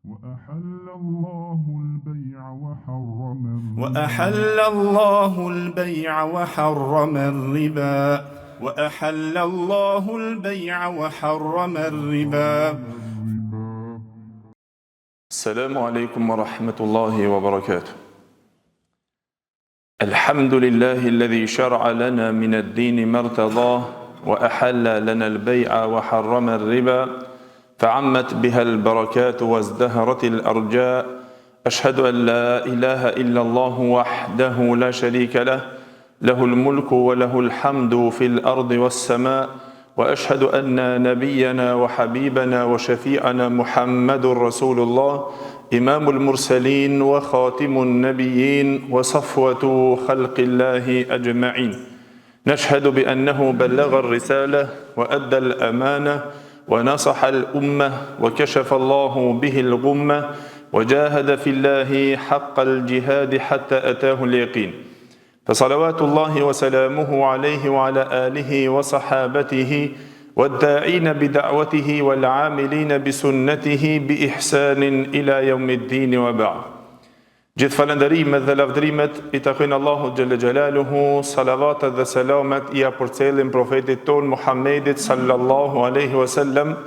وأحل الله البيع وحرم الربا وأحل الله البيع وحرم الربا. السلام عليكم ورحمة الله وبركاته. الحمد لله الذي شرع لنا من الدين ما ارتضاه وأحل لنا البيع وحرم الربا فعمت بها البركات وازدهرت الأرجاء. أشهد أن لا إله إلا الله وحده لا شريك له له الملك وله الحمد في الأرض والسماء. وأشهد أن نبينا وحبيبنا وشفيعنا محمد رسول الله إمام المرسلين وخاتم النبيين وصفوة خلق الله أجمعين. نشهد بأنه بلغ الرسالة وأدى الأمانة ونصح الأمة وكشف الله به الغمة وجاهد في الله حق الجهاد حتى أتاه اليقين. فصلوات الله وسلامه عليه وعلى آله وصحابته والداعين بدعوته والعاملين بسنته بإحسان إلى يوم الدين وبعد. Gjithë falënderimet dhe lavdrimet I takojnë Allahu xhalla xjalaluhu, salavatet dhe selamet I përcjellin profetit ton Muhammedit sallallahu alaihi wasallam,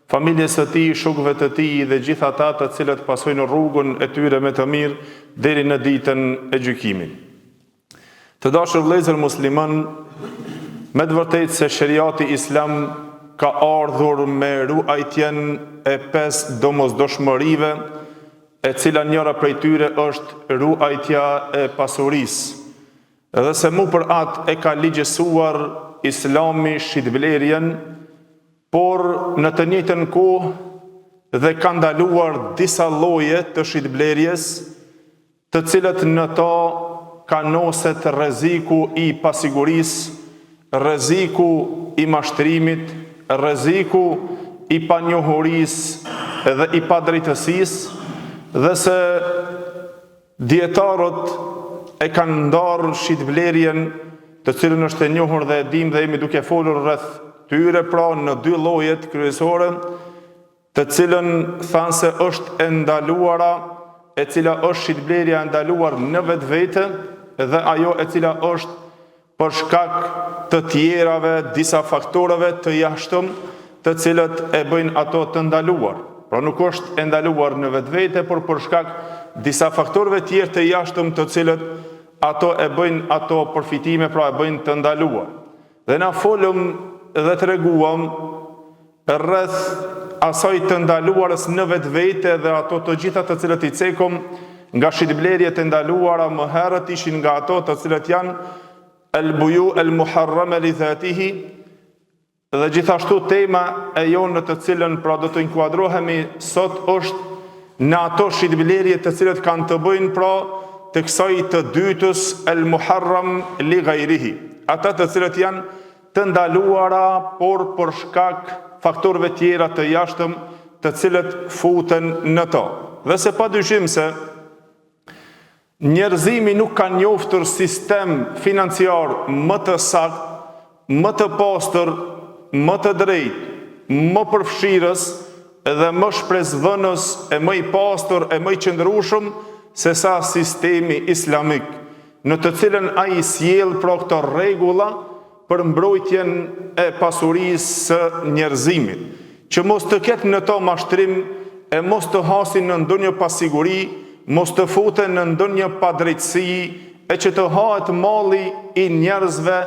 familjes së tij, shokëve të tij dhe gjithë ata të cilët pasojnë rrugën e tyre me të mirë deri në ditën e gjykimit. Të dashur vëllezër musliman, me të vërtetë se shariati islam ka ardhur me ruajtjen e 5 domosdoshmërive, e cila njëra prej tyre është ruajtja e pasurisë. Edhe se mu për atë e ka ligjësuar Islami shitblerjen, por në të njëjtën kohë dhe ka ndaluar disa lloje të shitblerjes, të cilët në to kanoset rreziku I pasigurisë, rreziku I mashtrimit, rreziku I panjohurisë dhe I padrejtësisë, dhe se dietarët e kanë ndarë shitblerjen, të cilën është e njohur dhe e dim dhe jemi duke folur rreth tyre, pra në 2 llojet kryesore, të cilën thanë se është e ndaluara, e cila është shitblerja e ndaluar në vetvete, dhe ajo e cila është për shkak të tjerave, disa faktoreve të jashtëm, të cilët e bëjnë ato të ndaluar. Pra nuk është e ndaluar në vetvete, por për shkak disa faktorëve tjerë të jashtëm të cilët ato e bëjnë ato përfitime, pra e bëjnë të ndaluar. Dhe na folëm dhe treguam rreth asaj të ndaluarës në vetvete dhe ato të gjitha të cilët I cekëm nga shitblerjet e ndaluara më herët ishin nga ato të cilët janë el-buyu el-muharrame li dhatihi, dhe gjithashtu tema e jonë në të cilën pra do të inkuadrohemi sot është në ato shitblerje të cilët kanë të bëjnë pra të kësaj të dytës el-muharram li gajrihi, ata të cilët janë të ndaluara por për shkak faktorëve tjera të jashtëm të cilët futen në to. Dhe se pa dyshim se njerëzimi nuk ka njoftur sistem financiar më të sakt, më të pastër, më të drejt, më përfshirës dhe më shpresvënës e më I pastër e më I qëndrueshëm se sa sistemi islamik, në të cilën ai sjell pra këto rregulla për mbrojtjen e pasurisë së njerëzimit, që mos të ketë në to mashtrim, e mos të hasin në ndonjë pasiguri, mos të futen në ndonjë padrejtësi, e që të hahet malli I njerëzve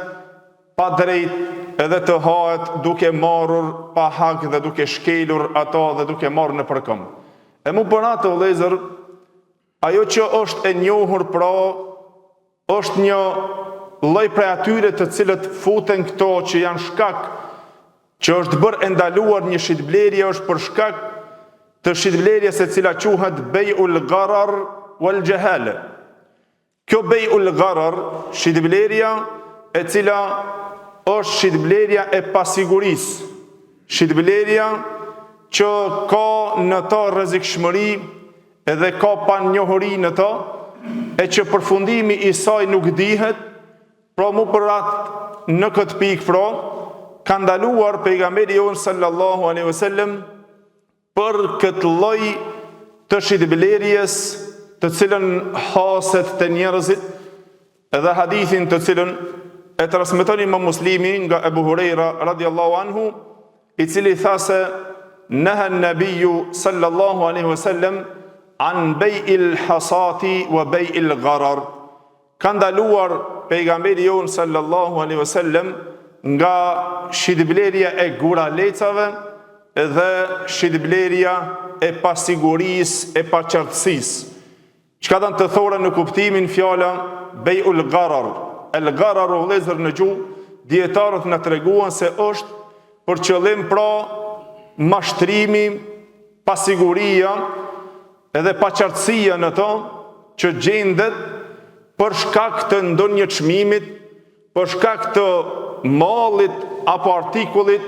pa drejt, edhe të hahet duke marrur pa hak dhe duke shkelur ato dhe duke marrë në përkëm. E mu për atë vëllezër, ajo që është e njohur pra, është një lloj prej atyre të cilët futen këto që janë shkak që është bërë e ndaluar një shitblerje, është për shkak të shitblerjes e cila quhet bej'ul gharar wal jahala. Kjo bej'ul gharar, shitblerja e cila është shitblerja e pasigurisë, shitblerja që ka në to rrezikshmëri edhe ka panjohuri në to, e që përfundimi I saj nuk dihet, pra mu për atë në këtë pikë pra, ka ndaluar pejgamberi jon sallallahu alaihi wasallam për këtë lloj të shitblerjes të cilën haset të njerëzit, edhe hadithin të cilën e transmeton Imam Muslimi nga Ebu Hurajra radiallahu anhu, i cili tha se naha an-nabiyyu sallallahu alaihi wasallam an bai'il hasati wa bai'il gharar. Ka ndaluar pejgamberi jon sallallahu alaihi wasallam nga shitblerja e guralecave dhe shitblerja e pasigurisë, e paqartësisë. Çka do të thonë në kuptimin fjala bai'ul gharar? El gharar u vëllezër në gjuhë, dietarët na treguan se është për qëllim pra mashtrimi, pasiguria edhe paqartësia në to që gjendet për shkak të ndonjë çmimit, për shkak të mallit apo artikullit,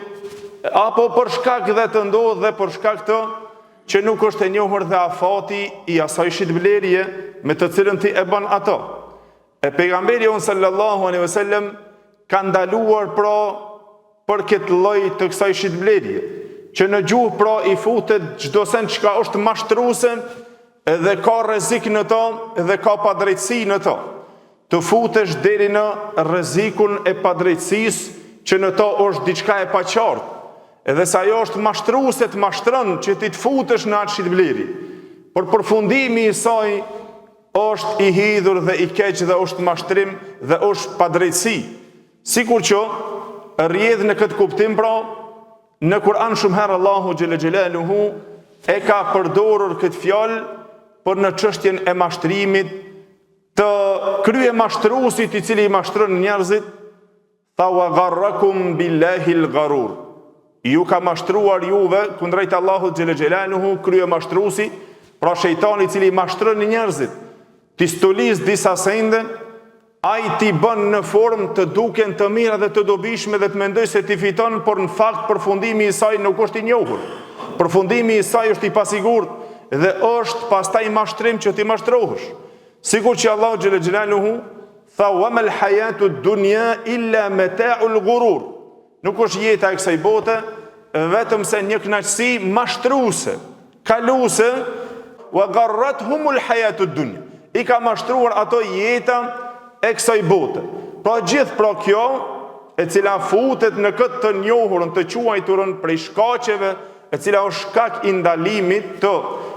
apo për shkak dhe të ndodh dhe për shkak të që nuk është e njohur dhe afati i asaj shitblerje me të cilën ti e bën ato. E pejgamberi on sallallahu alaihi wasallam ka ndaluar pra për këtë lloj të kësaj shitblerje, që në gjuhë pra i futet çdo send çka është mashtruese, edhe ka rrezik në to, edhe ka padrejtësi në to. Të futesh deri në rrezikun e padrejtësisë që në to është diçka e paqartë. Edhe sa ajo është mashtruese, të mashtron që ti të futesh në atë shitblerje. Por përfundimi i saj është i hidhur dhe i keq dhe është mashtrim dhe është padrejtësi. Sikur që rrjedh në këtë kuptim pra, në Kur'an shumë herë Allahu xhelle xhelaluhu e ka përdorur këtë fjalë për në çështjen e mashtrimit të krye mashtruesit i cili i mashtron njerëzit, tha wa gharrakum billahi al-gharur. Ju ka mashtruar juve kundrejt Allahut xhelle xhelaluhu krye mashtruesi, pra shejtani i cili i mashtron njerëzit. Ti stolis disa sende, ai ti bën në formë të duken të mira dhe të dobishme dhe të mendoj se ti fiton, por në fakt përfundimi i saj nuk është i njohur. Përfundimi i saj është i pasigurt dhe është pastaj mashtrim që ti mashtrohesh. Sikur që Allahu xhelle xhelaluhu tha wa mal hayatud dunya illa mata'ul ghurur. Nuk është jeta e kësaj bote vetëm se një kënaqësi mashtruese, kaluese, wa gharrathumul hayatud dunya. I ka mashtruar ato jeta e kësaj bote. Pra gjithë pra kjo, e cila futet në këtë të njohurën, të quajturën prej shkaqeve, e cila është shkak i ndalimit të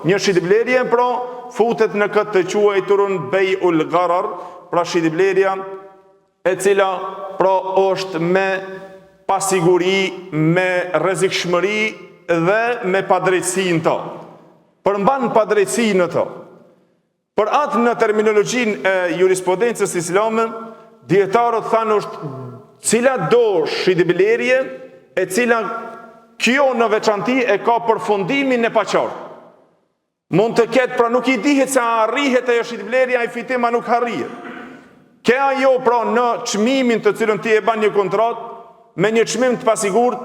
një shitblerje, pra futet në këtë të quajturën bai'ul gharar, pra shitblerja e cila pra është me pasiguri, me rrezikshmëri dhe me padrejtësi në to. Përmban padrejtësi në to. Për atë në terminologjinë e jurisprudencës islame, dietarët thanë është cila do shitblerje e cila kjo në veçanti e ka përfundimin e paqartë. Mund të ketë, pra nuk i dihet se arrihet ajo shitblerja, ai fitim a nuk arrihet. Ke ajo pra në çmimin të cilën ti e bën një kontratë me një çmim të pasigurt,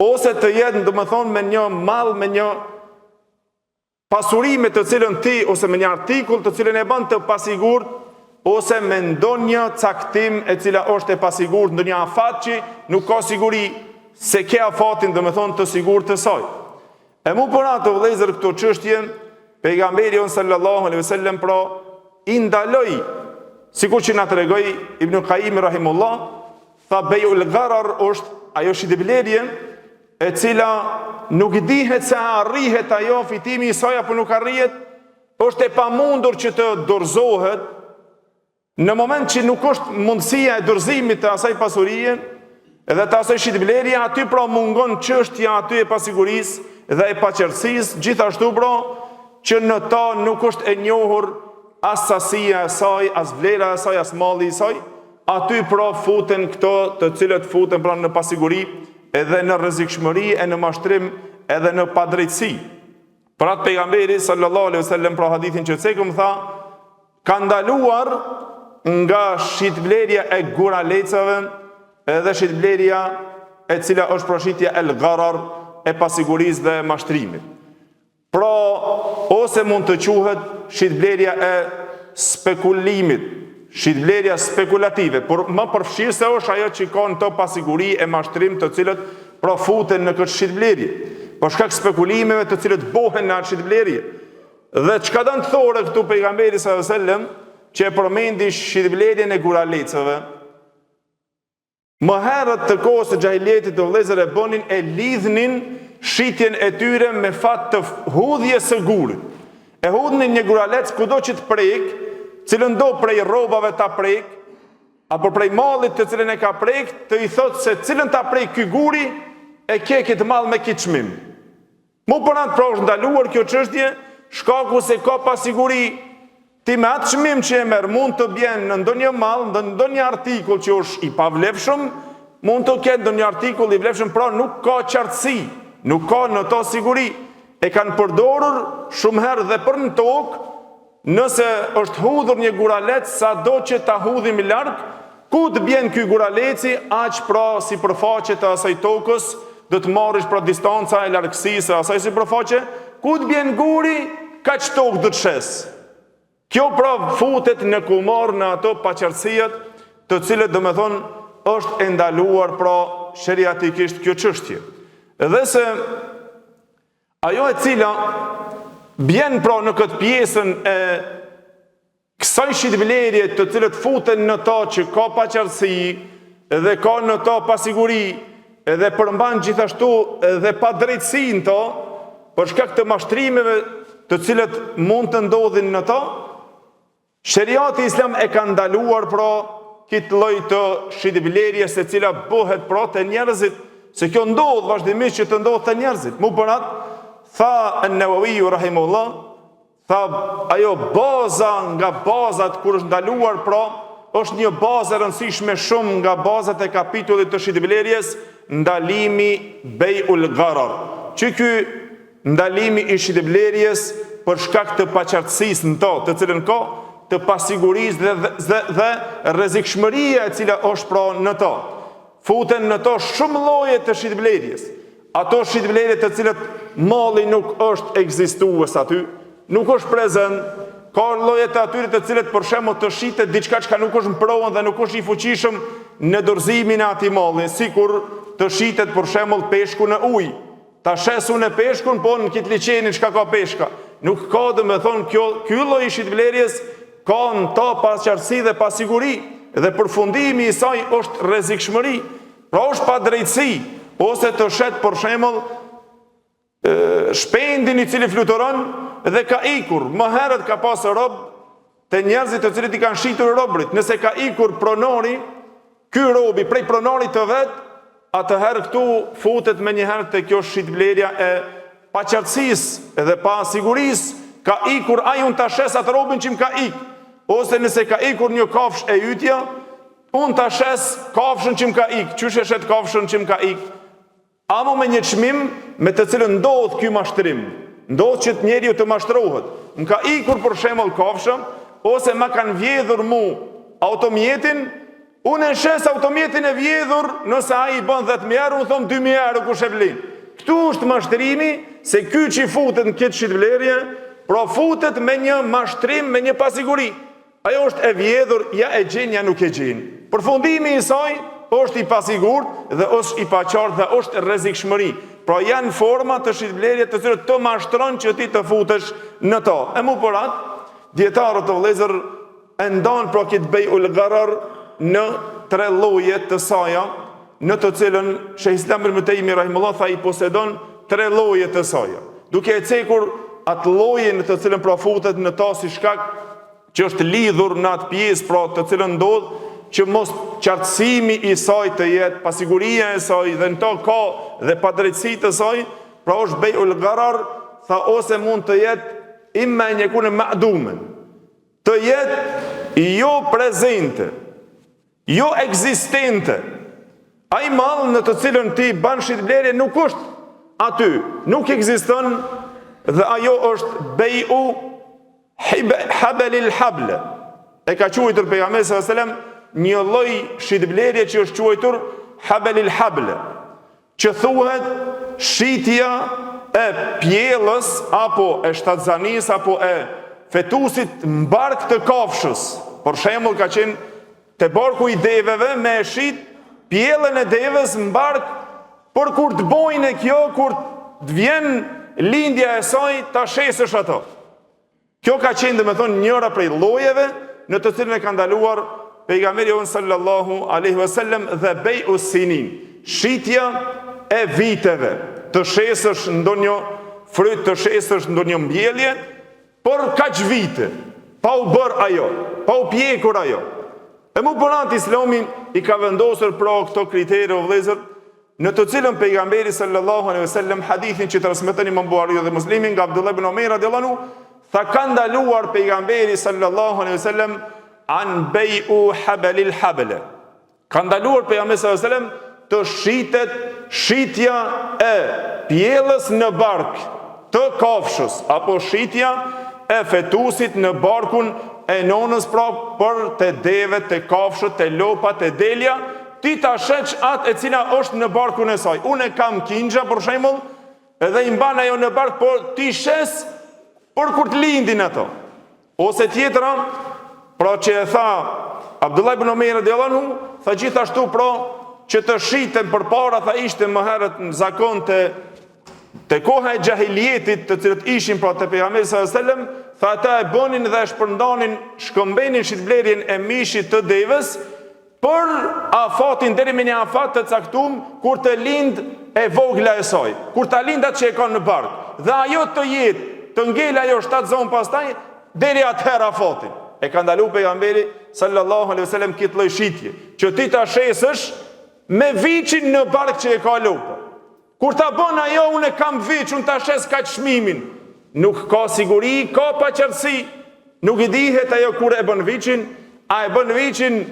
ose të jetë, domethënë, me një mall, me një pasurime të cilën ti, ose me një artikull të cilën e bën të pasigurt, ose me ndonjë caktim e cila është e pasigurt, ndonjë afat që nuk ka siguri se ke afatin, domethënë, të sigurt të saj. E mu për atë vëllezër këto çështje, pejgamberi on sallallahu alaihi wasallam pra i ndaloi, sikur që na tregoi Ibn Qayyim rahimullah, tha bai'ul gharar është ajo shitblerje e cila nuk dihet se arrihet ajo fitimi i saj apo nuk arrihet, është e pamundur që të dorëzohet në moment që nuk është mundësia e dorëzimit të asaj pasurie edhe të asaj shitblerje, aty pra mungon çështja aty e pasigurisë dhe e paqartësisë, gjithashtu pra që në ta nuk është e njohur as sasia e saj, as vlera e saj, as malli i saj, aty pra futen këto të cilët futen pra në pasiguri, edhe në rrezikshmëri, e në mashtrim, edhe në padrejtësi. Për atë pejgamberi sallallahu alaihi wasallam pra hadithin që cekëm tha, ka ndaluar nga shitblerja e guralecave edhe shitblerja e cila është proshitja el gharar, e pasigurisë dhe mashtrimit. Pra, ose mund të quhet shitblerja e spekulimit, shitblerja spekulative, por më përfshirë se është ajo që ka në të pasiguri e mashtrim të cilët profuten në këtë shitblerje, për shkak spekulimeve të cilët bohen në atë shitblerje. Dhe çka do të thore këtu pejgamberi sallallahu alajhi wasallam, që e përmendi shitblerjen e guralecëve. Më herët të kohës së xahiljetit të vëllezër e bënin, e lidhnin shitjen e tyre me fat të hudhjes së gurit. E hudhnin një guralec kudo që të prek, cilën do prej rrobave ta prek, apo prej mallit të cilën e ka prek, të i thotë se cilën ta prek ky guri, e ke këtë mall me këtë çmim. Mu për atë pra është ndaluar kjo çështje, shkaku se ka pasiguri. Ti me atë çmim që e merr mund të bjen në ndonjë mall, në ndonjë artikull që është i pavlefshëm, mund të ketë ndonjë artikull i vlefshëm, pra nuk ka qartësi, nuk ka në to siguri. E kanë përdorur shumë herë dhe për në tokë, nëse është hudhur një guralec, sado që ta hudhim larg, ku të bjen ky guraleci, aq pra si përfaqe të asaj tokës, do të marrësh pra distanca e largësisë asaj si përfaqe, ku të bjen guri, kaq tokë do të shes. Kjo pra futet në kumar në ato paqartësiat të cilët domethënë është e ndaluar pra sheriatikisht kjo çështje. Dhe se ajo e cila bjen pra në këtë pjesën e kësaj shitblerje të cilët futen në to që ka paqartësi dhe ka në to pasiguri edhe përmban gjithashtu edhe pa drejtësinë to, për shkak të mashtrimeve të cilët mund të ndodhin në to, sheriati islam e ka ndaluar pra këtë lloj të shitblerjes e cila bëhet pra të njerëzit, se kjo ndodh vazhdimisht që të ndodh të njerëzit. Mu për atë, tha an-Nawawi rahimahullah, tha ajo baza nga bazat kur është ndaluar pra, është një bazë e rëndësishme shumë nga bazat e kapitullit të shitblerjes, ndalimi bejul gharar. Që ky ndalimi i shitblerjes për shkak të paqartësisë në to, të cilën ka, të pasigurisë dhe rrezikshmëria e cila është pra në to. Futen në to shumë lloje të shitblerjes. Ato shitblerje të cilët malli nuk është ekzistues aty, nuk është prezent, ka lloje të atyre të cilët për shembull të shitet diçka që nuk është në provën dhe nuk është i fuqishëm në dorëzimin e atij malli, sikur të shitet për shembull peshku në ujë. Ta shesun e peshkun, po në këtë liçenin çka ka peshka. Nuk ka domethënë ky lloj shitblerjes ka në to paqartësi dhe pasiguri, dhe përfundimi i saj është rrezikshmëri. Pra është pa drejtësi, ose të shet për shembull shpendin i cili fluturon dhe ka ikur. Më herët ka pasur rob të njerëzit të cilët i kanë shitur robrit. Nëse ka ikur pronari, ky robi prej pronarit të vet, atëherë këtu futet me njëherë të kjo shitblerja e paqartësisë dhe pa sigurisë. Ka ikur ai unë ta shes atë robin që më ka ik. Ose nëse ka ikur një kafsh e ytja, unë ta shes kafshën që më ka ik. Qysh e shet kafshën që më ka ik? Amo me një çmim me të cilën ndodh ky mashtrim. Ndodh që njeriu të mashtrohet. Më ka ikur për shembull kafshën, ose ma kanë vjedhur mu automjetin, unë e shes automjetin e vjedhur, nëse ai i bën 10.000 euro, unë thom 2.000 euro kush e blin. Këtu është mashtrimi, se ky që i futet në këtë shitblerje, pra futet me një mashtrim, me një pasiguri. Ajo është e vjedhur, ja e gjen, ja nuk e gjen. Përfundimi i saj është i pasigurt dhe është i paqartë dhe është rrezikshmëri. Pra janë forma të shitblerje të cilët të mashtron që ti të futesh në to. E mu për atë, dietarët të vëllezër e ndan pra këtë bejul gharar në 3 lloje të saja, në të cilën Sheh Islam Ibn Taymi rahimullah tha i posedon 3 lloje të saja. Duke e cekur atë lloje në të cilën pra futet në to si shkak që është lidhur në atë pjesë pra të cilën ndodh që mos qartësimi i saj të jetë, pasiguria e saj dhe në to ka dhe padrejtësi të saj, pra është bejul gharar, tha ose mund të jetë imma an yakuna ma'duman, të jetë jo prezente, jo ekzistente. Ai mall në të cilën ti ban shitblerje nuk është aty, nuk ekziston dhe ajo është beju habelil hable. E ka quajtur pejgamberi sallallahu alajhi wasallam një lloj shitblerje që është quajtur habelil hable, që thuhet shitja e pjellës apo e shtatzanis apo e fetusit mbark të kafshës. Për shembull ka qenë te barku i deveve me e shit pjellën e devës mbark, por kur të bojnë e kjo, kur të vjen lindja e saj, ta shesësh ato. Kjo ka qenë njëra prej llojeve në të cilën e ka ndaluar pejgamberi jon sallallahu alaihi wasallam dhe bei'u sinin, shitja e viteve, të shesësh ndonjë fryt, të shesësh ndonjë mbjellje, por kaq vite, pa u bër ajo, pa u pjekur ajo. E mu përnat Islami i ka vendosur pra këto kritere o vëllezër, në të cilën pejgamberi sallallahu alaihi wasallam, hadithin që transmeton Imam Buhariu dhe Muslimi nga Abdullah ibn Umar radhiyallahu anhu, tha ka ndaluar pejgamberi sallallahu alaihi wasallam an bei'u habalil habla. Ka ndaluar pejgamberi sallallahu alaihi wasallam të shitet shitja e pjellës në bark të kafshës, apo shitja e fetusit në barkun e nonës, pra për të devet, të kafshët, të lopat, të delja, ti ta sheq atë e cila është në barkun e saj. Unë e kam kingja, për shembull, edhe i mban ajo në bark, por ti shes për kur të lindin ato. Ose tjetra, pra që e tha Abdullah ibn Umar radhiyallahu anhu, tha gjithashtu pra që të shiten përpara, tha ishte më herët në zakon të koha e gjahiljetit, të cilët ishin pra të pejgamberi sallallahu alaihi wasallam, tha ata e bënin dhe shpërndanin, shkëmbenin shitblerjen e mishit të devës për afatin deri me një afat të caktuar kur të lind e vogla e saj, kur ta lind atë që e ka në bark, dhe ajo të jetë të ngel ajo 7 zonë pastaj deri atëherë afatin. E ka ndalu pejgamberi sallallahu alaihi wasallam këtë lloj shitje, që ti ta shesësh me viçin në bark që e ka lopa. Kur ta bën ajo, unë kam viç, unë ta shes kaq çmimin. Nuk ka siguri, ka paqartësi. Nuk i dihet ajo kur e bën viçin, a e bën viçin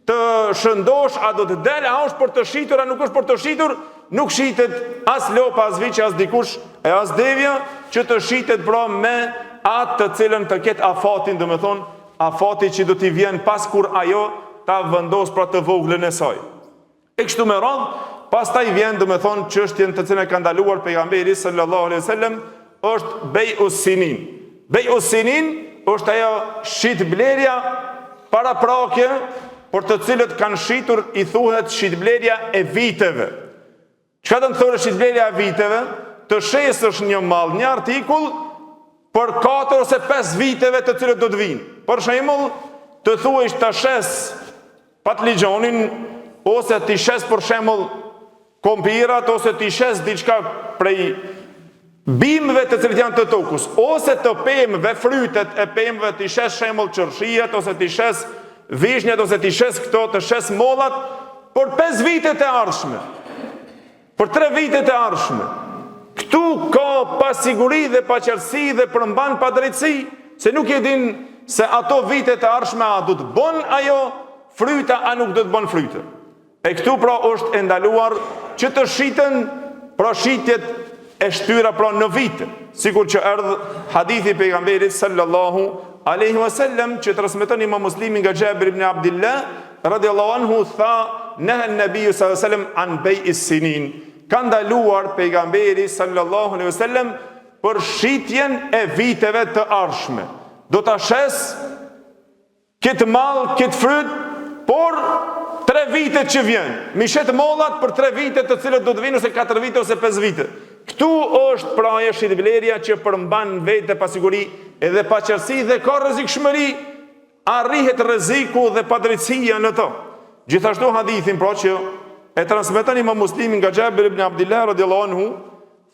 të shëndosh, a do të del, a është për të shitur, a nuk është për të shitur, nuk shitet as lopa, as viçi, as dikush, e as devja, që të shitet pra me atë të cilën të ketë afatin, dhe me thonë, afati që do t'i vjen pas kur ajo ta vendos pra të voglën e saj. E kështu me radhë, pastaj vjen dhe me thonë çështjen të cilën e ka ndaluar pejgamberi sallallahu alaihi wasallam, është bei'u sinin. Bei'u sinin është ajo shitblerja para prakje, por të cilët kanë shitur i thuhet shitblerja e viteve. Çka do të thonë shitblerja e viteve? Të shesësh një mall, një artikull për 4 ose 5 viteve të cilët do të vinë. Për shembull, të thuhesh ta shes patligjonin, ose ti shes për shembull kompirat, ose ti shes diçka prej bimëve të cilët janë të tokës, ose të pemëve, frytet e pemëve, ti shes shembull qërshijet, ose ti shes vishnjat, ose ti shes këto, të shes mollat, për 5 vitet e ardhshme, për 3 vitet e ardhshme. Këtu ka pasiguri dhe paqartësi dhe përmban padrejtësi, se nuk e din se ato vitet e ardhshme a do të bën ajo fryta, a nuk do të bën fryte. E këtu pra është e ndaluar që të shiten pra shitjet e shtyra pra në vite, sikur që erdhë hadithi pejgamberit sallallahu alaihi wasallam, që transmeton Imam Muslimi nga Jabir ibn Abdullah radhiyallahu anhu, tha naha an-nabiy sallallahu alaihi wasallam an bei'is sinin. Ka ndaluar pejgamberi sallallahu alaihi wasallam për shitjen e viteve të ardhshme. Do ta shes këtë mall, këtë fryt, por 3 vitet që vjen, mi shet mollat për 3 vitet të cilët do të vinë, ose 4 vite, ose 5 vite. Këtu është pra ajo shitblerja që përmban vetë pasiguri edhe paqartësi dhe ka rrezikshmëri, arrihet rreziku dhe padrejtësia në to. Gjithashtu hadithin pra që e transmeton Imam Muslimi nga Jabir ibn Abdullah radhiyallahu anhu,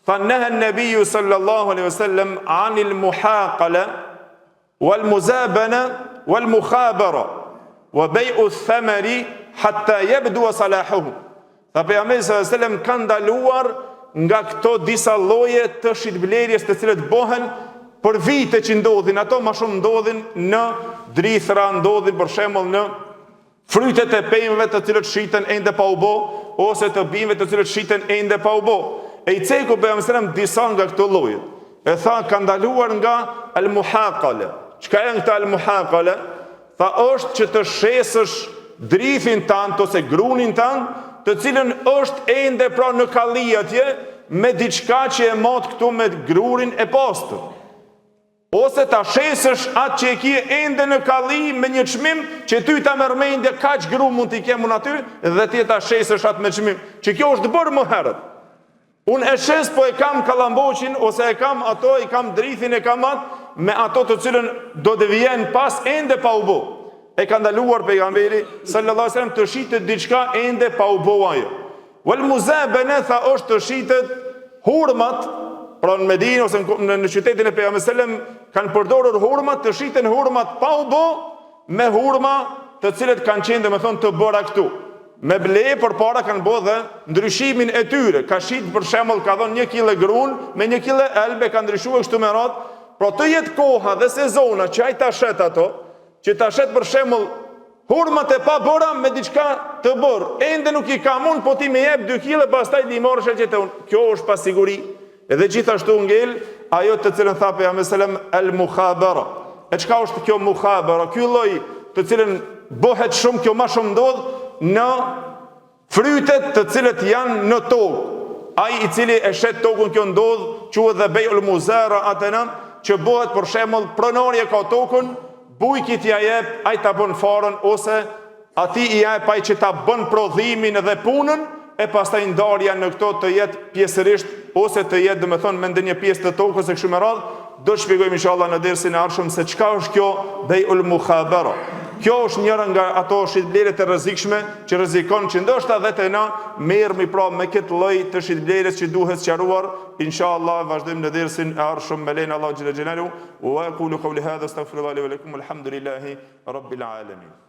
tha naha an-nabiy sallallahu alaihi wasallam anil muhaqala wal muzabana wal mukhabara wa bei'u thamari hatta yabdu salahuhu. Tha pejgamberi sallallahu alaihi wasallam ka ndaluar nga këto disa lloje të shitblerjes të cilët bëhen për vite që ndodhin. Ato më shumë ndodhin në drithra, ndodhin për shembull në frytet e pemëve të cilët shiten ende pa u bë, ose të bimëve të cilët shiten ende pa u bë. E i ceku pejgamberi sallallahu disa nga këto lloje. E tha ka ndaluar nga al-muhaqala. Çka janë këta al-muhaqala? Tha është që të shesësh drithin tant ose grunin tant, të cilën është ende pra në kalli atje, me diçka që e mot këtu me grurin e pastër. Ose ta shesësh atë që e kje ende në kalli me një çmim që ty ta merr mendje kaq gru mund t'i kemun aty, dhe ti ta shesësh atë me çmim. Që kjo është bërë më herët. Unë e shes, po e kam kallamboqin, ose e kam ato, i kam drithin, e kam atë, me ato të cilën do të vjen pas ende pa u bë. E ka ndaluar pejgamberi sallallahu alajhi wasallam të shitet diçka ende pa u bë ajo. Wal muzabana tha është të shitet hurmat, pra në Medinë ose në qytetin e pejgamberit sallallahu alajhi wasallam kanë përdorur hurmat, të shiten hurmat pa u bë me hurma të cilët kanë qenë domethënë të bëra këtu. Me ble përpara kanë bërë dhe ndryshimin e tyre. Ka shit për shembull ka dhënë 1 kg grun me 1 kg elbe, ka ndryshuar kështu me radhë. Pra të jetë koha dhe sezona që ai ta shet ato, që ta shet për shembull hurmat e pa bëra me diçka të bërë. Ende nuk i ka mund, po ti më jep 2 kg pastaj ti marrësh atë unë. Kjo është pa siguri. Edhe gjithashtu ngel ajo të cilën tha pejgamberi sallallahu alajhi wasallam al-mukhabara. E çka është kjo mukhabara? Ky lloj të cilën bëhet shumë, kjo më shumë ndodh në frytet të cilët janë në tokë. Ai i cili e shet tokën, kjo ndodh, quhet dhe bejul muzara atëna, që bëhet për shembull pronari e ka tokën, bujkit ja jep, ai ta bën farën ose ati i jep ai që ta bën prodhimin dhe punën, e pastaj ndarja në këto të jetë pjesërisht ose të jetë domethënë me ndonjë pjesë të tokës e kështu me radhë. Do të shpjegojmë inshallah në dersin e ardhshëm se çka është kjo bejul mukhabara. Kjo është njëra nga ato shitblerët e rrezikshme që rrezikon që ndoshta edhe te na merrmi pra me këtë lloj të shitblerës që duhet sqaruar. Inshallah vazhdojmë në dersin e ardhshëm me lenin Allah xhela xhelalu. Wa aqulu qawli hadha astaghfirullahi wa lakum alhamdulillahi rabbil alamin.